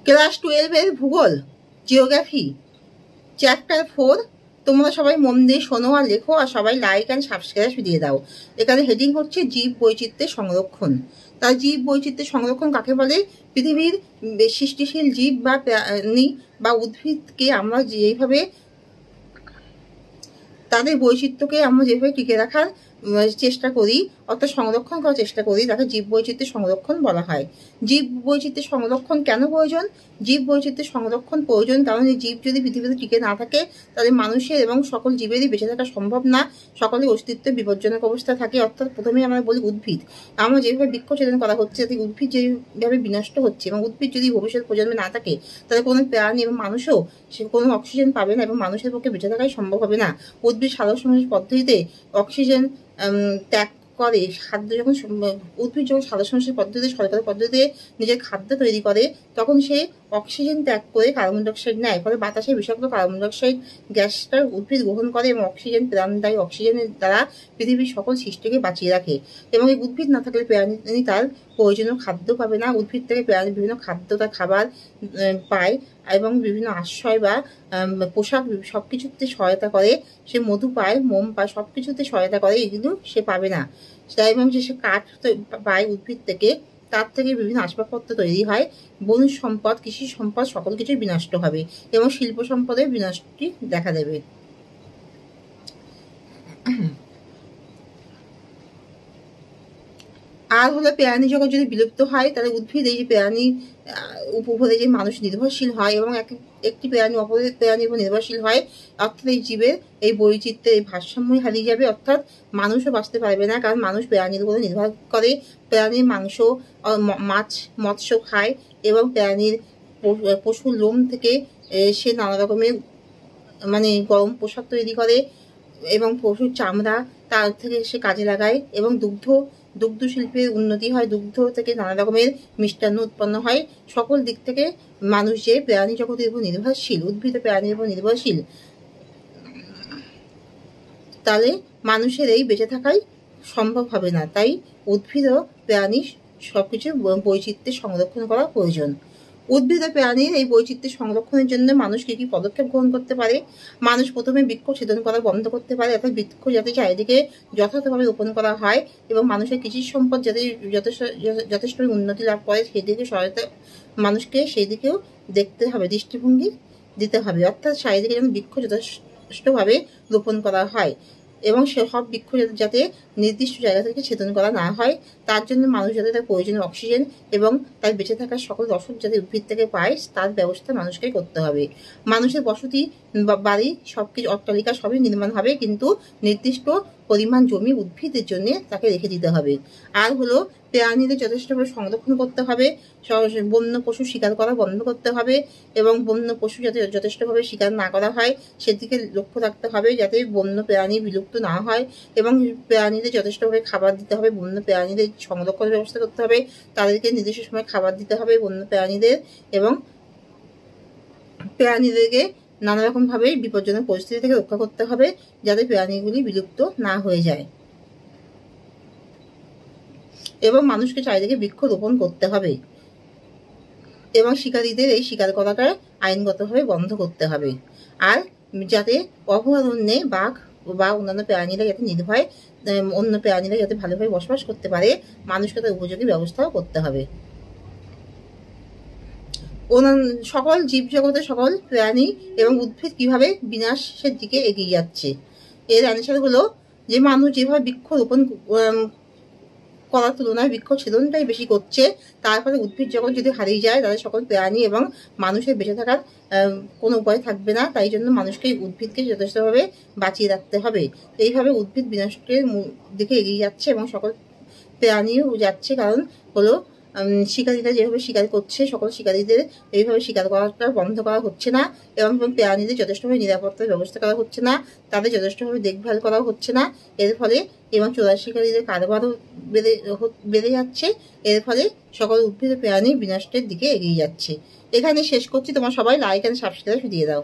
Class 12-এর ভূগোল geography chapter 4 তোমরা সবাই মন দিয়ে শোনো আর লেখো, আর সবাই লাইক অ্যান্ড সাবস্ক্রাইব দিয়ে দাও। এখানে হেডিং হচ্ছে জীব বৈচিত্র্যের সংরক্ষণ। তার জীব বৈচিত্র্যের সংরক্ষণ কাকে বলে? পৃথিবীর সৃষ্টিশীল জীব বা প্রাণী বা উদ্ভিদকে আমরা যেভাবে তাদের বৈচিত্র্যকে আমরা যেভাবে টিকে রাখার চেষ্টা করি, অর্থাৎ সংরক্ষণ করার চেষ্টা করি, তাকে জীব বৈচিত্র্যের সংরক্ষণ বলা হয়। জীব বৈচিত্র্যের সংরক্ষণ কেন প্রয়োজন? জীব বৈচিত্র্যের সংরক্ষণ প্রয়োজন কারণ এই জীব যদি পৃথিবীতে টিকে না থাকে তাহলে মানুষের এবং সকল জীবেরই বেঁচে থাকা সম্ভব না, সকলের অস্তিত্ব বিপজ্জনক অবস্থা থাকে। অর্থাৎ প্রথমে আমরা বলি উদ্ভিদ, আমরা যেভাবে বৃক্ষছেদন করা হচ্ছে, যাতে উদ্ভিদ যেভাবে বিনষ্ট হচ্ছে এবং উদ্ভিদ যদি ভবিষ্যৎ প্রজন্মে না থাকে তাহলে কোনো প্রাণী এবং মানুষও সে কোনো অক্সিজেন পাবে না এবং মানুষের পক্ষে বেঁচে থাকাই সম্ভব হবে না। উদ্ভিদ সালোক সংশ্লেষ পদ্ধতিতে অক্সিজেন ত্যাগ করে। খাদ্য যখন উদ্ভিদ যখন সালোক সংশ্লেষ পদ্ধতিতে সরকারি পদ্ধতিতে নিজের খাদ্য তৈরি করে তখন সে অক্সিজেন ত্যাগ করে কার্বন ডাইঅক্সাইড নেয়, ফলে বাতাসে বিষাক্ত কার্বন ডাইঅক্সাইড গ্যাসটা উদ্ভিদ গ্রহণ করে এবং অক্সিজেন প্রাণদায়ী অক্সিজেনের দ্বারা পৃথিবীর সকল সৃষ্টিকে বাঁচিয়ে রাখে। এবং এই উদ্ভিদ না থাকলে প্রাণী তার প্রয়োজনীয় খাদ্য পাবে না। উদ্ভিদ থেকে প্রাণী বিভিন্ন খাদ্য তার খাবার পায় এবং বিভিন্ন আশ্রয় বা পোশাক সবকিছুতে সহায়তা করে। সে মধু পায়, মোম পায়, সবকিছুতে সহায়তা করে, এগুলো সে পাবে না। তাই এবং সে কাঠ পায় উদ্ভিদ থেকে, তার থেকে বিভিন্ন আসবাবপত্র তৈরি হয়। বন সম্পদ, কৃষি সম্পদ সকল কিছুই বিনষ্ট হবে এবং শিল্প সম্পদের বিনষ্টি দেখা দেবে। আর হলো প্রাণী জগৎ যদি বিলুপ্ত হয় তাহলে উদ্ভিদ এই যে প্রাণী উপরে যে মানুষ নির্ভরশীল হয় এবং একটি প্রাণী অপরের প্রাণীর উপর নির্ভরশীল হয়, অর্থাৎ এই জীবের এই বৈচিত্র্যের এই ভারসাম্যই হারিয়ে যাবে। অর্থাৎ মানুষও বাঁচতে পারবে না, কারণ মানুষ প্রাণীর উপরে নির্ভর করে। প্রাণীর মাংস, মাছ, মৎস্য খায় এবং প্রাণীর পশুর লোম থেকে সে নানা রকমের গরম পোশাক তৈরি করে এবং পশুর চামড়া তার থেকে সে কাজে লাগায় এবং দুগ্ধ শিল্পের উন্নতি হয়। দুগ্ধ থেকে নানা রকমের মিষ্টান্ন উৎপন্ন হয়। সকল দিক থেকে মানুষ যে প্রাণী জগতের উপর নির্ভরশীল, উদ্ভিদ প্রাণীর উপর নির্ভরশীল, তাহলে মানুষের এই বেঁচে থাকাই সম্ভব হবে না। তাই উদ্ভিদ ও প্রাণী সবকিছু বৈচিত্র্যের সংরক্ষণ করা প্রয়োজন। উদ্ভিদ ও প্রাণীর এই বৈচিত্র্যের সংরক্ষণের জন্য মানুষ কি কি পদক্ষেপ গ্রহণ করতে পারে? মানুষ প্রথমে বৃক্ষ ছেদন করা বন্ধ করতে পারে, অর্থাৎ বৃক্ষ যাতে চারিদিকে যথাযথভাবে রোপণ করা হয় এবং মানুষের কৃষি সম্পদ যাতে যথেষ্ট উন্নতি লাভ করে সেদিকে সহায়তা মানুষকে সেই দিকেও দেখতে হবে, দৃষ্টিভঙ্গি দিতে হবে। অর্থাৎ চারিদিকে যেন বৃক্ষ যথেষ্টভাবে রোপণ করা হয় এবং সব বৃক্ষ যাতে নির্দিষ্ট জায়গা থেকে ছেদন করা না হয়, তার জন্য মানুষ যাতে তার প্রয়োজনীয় অক্সিজেন এবং তার বেঁচে থাকার সকল রসদ যাতে উদ্ভিদ থেকে পায় তার ব্যবস্থা মানুষকে করতে হবে। মানুষের বসতি, বাড়ি, সবকিছু অট্টালিকা সবই নির্মাণ হবে, কিন্তু নির্দিষ্ট পরিমাণ জমি উদ্ভিদের জন্য তাকে রেখে দিতে হবে। আর হলো প্রাণীদের যথেষ্টভাবে সংরক্ষণ করতে হবে, বন্য পশু শিকার করা বন্ধ করতে হবে এবং বন্য পশু যাতে যথেষ্টভাবে শিকার না করা হয় সেদিকে লক্ষ্য রাখতে হবে, যাতে বন্য প্রাণী বিলুপ্ত না হয় এবং প্রাণীদের যথেষ্টভাবে খাবার দিতে হবে। বন্য প্রাণীদের সংরক্ষণের ব্যবস্থা করতে হবে, তাদেরকে নির্দিষ্ট সময় খাবার দিতে হবে বন্য প্রাণীদের এবং প্রাণীদেরকে নানা রকম ভাবে বিপজ্জনক পরিস্থিতি থেকে রক্ষা করতে হবে যাতে প্রাণীগুলি বিলুপ্ত না হয়ে যায় এবং মানুষকে চারিদিকে বৃক্ষ রোপণ করতে হবে এবং শিকারীদের এই শিকার করাটা আইনগতভাবে বন্ধ করতে হবে। আর যাতে অভয়ারণ্যে বাঘ বা অন্যান্য প্রাণীরা যাতে নির্ভয় অন্য প্রাণীরা যাতে ভালোভাবে বসবাস করতে পারে, মানুষকে তার উপযোগী ব্যবস্থাও করতে হবে। সকল জীবজগতের সকল প্রাণী এবং উদ্ভিদ কিভাবে বিনাশের দিকে এগিয়ে যাচ্ছে, এর অ্যান্সার হলো যে মানুষ যেভাবে বৃক্ষ রোপণ করার তুলনায় বৃক্ষ ছেদনটাই বেশি করছে, তারপরে উদ্ভিদ জগৎ যদি হারিয়ে যায় তাহলে সকল প্রাণী এবং মানুষের বেঁচে থাকার কোনো উপায় থাকবে না। তাই জন্য মানুষকে উদ্ভিদকে যথেষ্টভাবে বাঁচিয়ে রাখতে হবে। এইভাবে উদ্ভিদ বিনষ্টের দিকে এগিয়ে যাচ্ছে এবং সকল প্রাণীও যাচ্ছে, কারণ হলো শিকারীরা যেভাবে শিকার করছে সকল শিকারীদের এইভাবে শিকার করাটা বন্ধ করা হচ্ছে না এবং প্রাণীদের যথেষ্টভাবে নিরাপত্তার ব্যবস্থা করা হচ্ছে না, তাদের যথেষ্টভাবে দেখভাল করা হচ্ছে না। এর ফলে এবং চোরা শিকারীদের কারবারও বেড়ে যাচ্ছে। এর ফলে সকল উদ্ভিদ প্রাণী বিনষ্টের দিকে এগিয়ে যাচ্ছে। এখানে শেষ করছি, তোমার সবাই লাইক অ্যান্ড সাবস্ক্রাইব দিয়ে দাও।